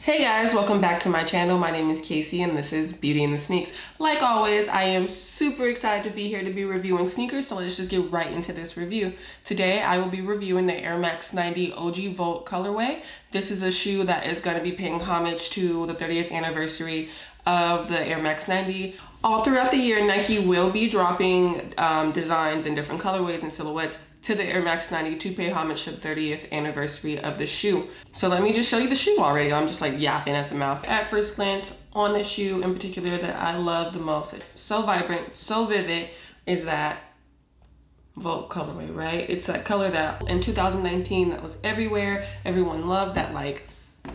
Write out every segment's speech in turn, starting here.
Hey guys, welcome back to my channel. My name is Casey and this is Beauty in the Sneaks. Like always, I am super excited to be here to be reviewing sneakers, so let's just get right into this review. Today, I will be reviewing the Air Max 90 OG Volt colorway. This is a shoe that is going to be paying homage to the 30th anniversary of the Air Max 90. All throughout the year, Nike will be dropping designs in different colorways and silhouettes to the Air Max 90 to pay homage to the 30th anniversary of the shoe. So let me just show you the shoe already. I'm just like yapping at the mouth. At first glance on this shoe in particular that I love the most, so vibrant, so vivid, is that Volt colorway, right? It's that color that in 2019 that was everywhere. Everyone loved that like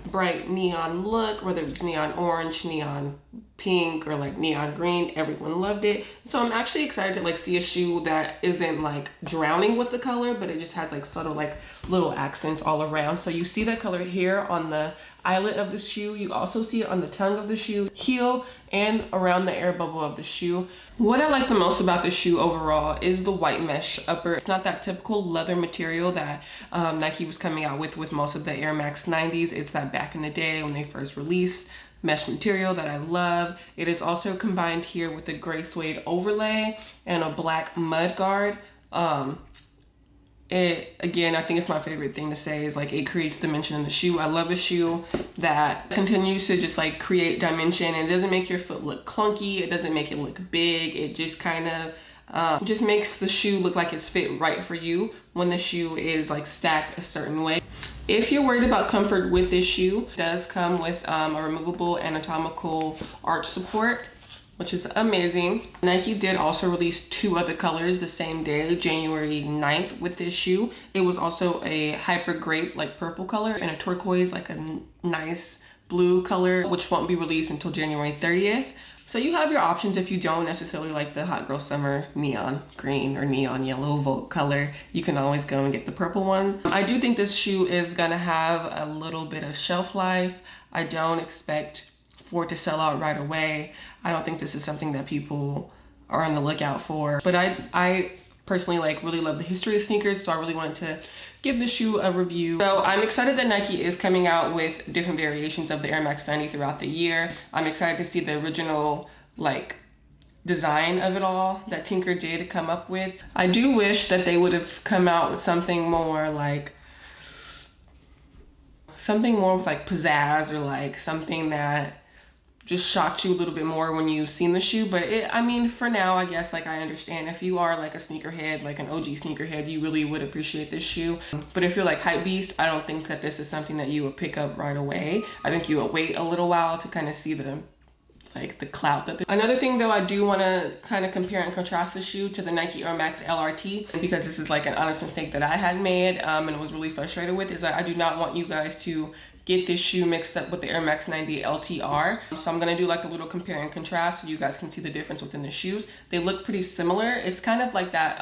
bright neon look, whether it's neon orange, neon pink, or like neon green. Everyone loved it. So I'm actually excited to like see a shoe that isn't like drowning with the color, but it just has like subtle like little accents all around. So you see that color here on the eyelet of the shoe. You also see it on the tongue of the shoe, heel, and around the air bubble of the shoe. What I like the most about the shoe overall is the white mesh upper. It's not that typical leather material that Nike was coming out with most of the Air Max 90s. It's that back in the day when they first released mesh material that I love. It is also combined here with a gray suede overlay and a black mud guard. Again, I think it's my favorite thing to say is like it creates dimension in the shoe. I love a shoe that continues to just like create dimension, and it doesn't make your foot look clunky. It doesn't make it look big. It just kind of just makes the shoe look like it's fit right for you when the shoe is like stacked a certain way. If you're worried about comfort with this shoe, it does come with a removable anatomical arch support, which is amazing. Nike did also release 2 other colors the same day, January 9th, with this shoe. It was also a hyper grape, like purple color, and a turquoise, like a nice blue color, which won't be released until January 30th. So you have your options if you don't necessarily like the Hot Girl Summer neon green or neon yellow Volt color. You can always go and get the purple one. I do think this shoe is gonna have a little bit of shelf life. I don't expect for it to sell out right away. I don't think this is something that people are on the lookout for. But I personally like really love the history of sneakers, so I really wanted to give this shoe a review. So I'm excited that Nike is coming out with different variations of the Air Max 90 throughout the year. I'm excited to see the original like design of it all that Tinker did come up with. I do wish that they would have come out with something more with like pizzazz, or like something that just shocked you a little bit more when you've seen the shoe. But I mean, for now, I guess, like, I understand if you are like a sneakerhead, like an OG sneakerhead, you really would appreciate this shoe. But if you're like hype beast, I don't think that this is something that you would pick up right away. I think you would wait a little while to kind of see the clout that another thing though, I do want to kind of compare and contrast the shoe to the Nike Air Max LRT, because this is like an honest mistake that I had made and was really frustrated with, is that I do not want you guys to get this shoe mixed up with the Air Max 90 LTR. So I'm gonna do like a little compare and contrast so you guys can see the difference within the shoes. They look pretty similar. It's kind of like that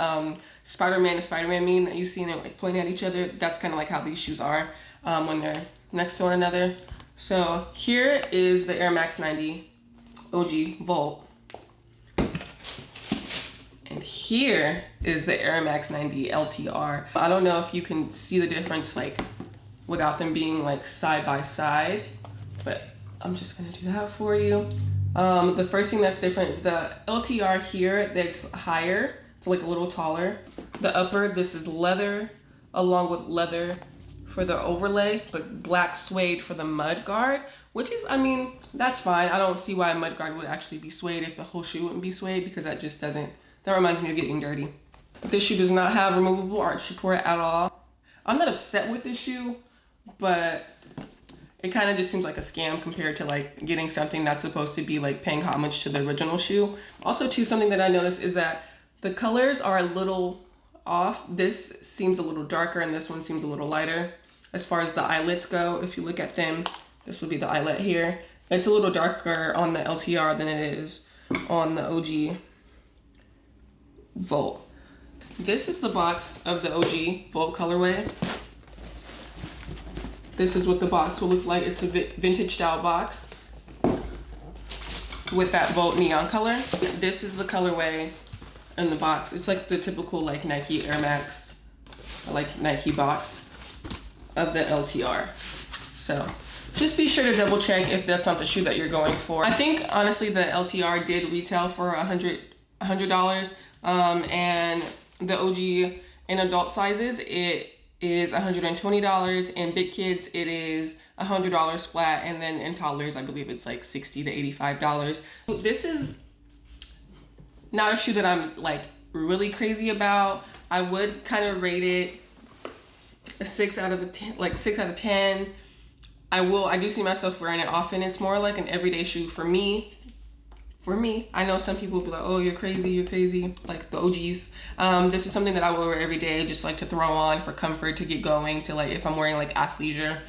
Spider-Man and Spider-Man meme that you've seen it like pointing at each other. That's kind of like how these shoes are when they're next to one another. So here is the Air Max 90 OG Volt, and here is the Air Max 90 LTR. I don't know if you can see the difference like without them being like side by side, but I'm just gonna do that for you. The first thing that's different is the LTR here, that's higher. It's like a little taller. The upper, this is leather along with leather for the overlay, but black suede for the mud guard, which is, I mean, that's fine. I don't see why a mud guard would actually be suede if the whole shoe wouldn't be suede, because that just doesn't, that reminds me of getting dirty. This shoe does not have removable arch support at all. I'm not upset with this shoe, but it kind of just seems like a scam compared to like getting something that's supposed to be like paying homage to the original shoe. Also too, something that I noticed is that the colors are a little off. This seems a little darker and this one seems a little lighter. As far as the eyelets go, if you look at them, this would be the eyelet here. It's a little darker on the LTR than it is on the OG Volt. This is the box of the OG Volt colorway. This is what the box will look like. It's a vintage style box with that Volt neon color. This is the colorway in the box. It's like the typical like Nike Air Max, like Nike box of the LTR. So just be sure to double check if that's not the shoe that you're going for. I think honestly the LTR did retail for $100, and the OG in adult sizes it is $120. In big kids it is $100 flat, and then in toddlers I believe it's like $60 to $85. This is not a shoe that I'm like really crazy about. I would kind of rate it a 6 out of 10, like 6 out of 10. I do see myself wearing it often. It's more like an everyday shoe for me. I know some people will be like, oh, you're crazy, like the OGs. This is something that I will wear every day, just like to throw on for comfort, to get going, to like if I'm wearing like athleisure,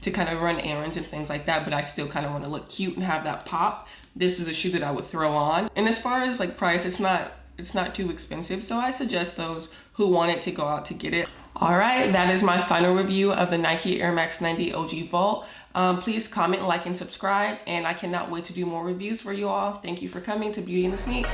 to kind of run errands and things like that, but I still kind of want to look cute and have that pop. This is a shoe that I would throw on. And as far as like price, it's not too expensive, so I suggest those who want it to go out to get it. All right, that is my final review of the Nike Air Max 90 OG Vault. Please comment, like, and subscribe, and I cannot wait to do more reviews for you all. Thank you for coming to Beauty and the Sneaks.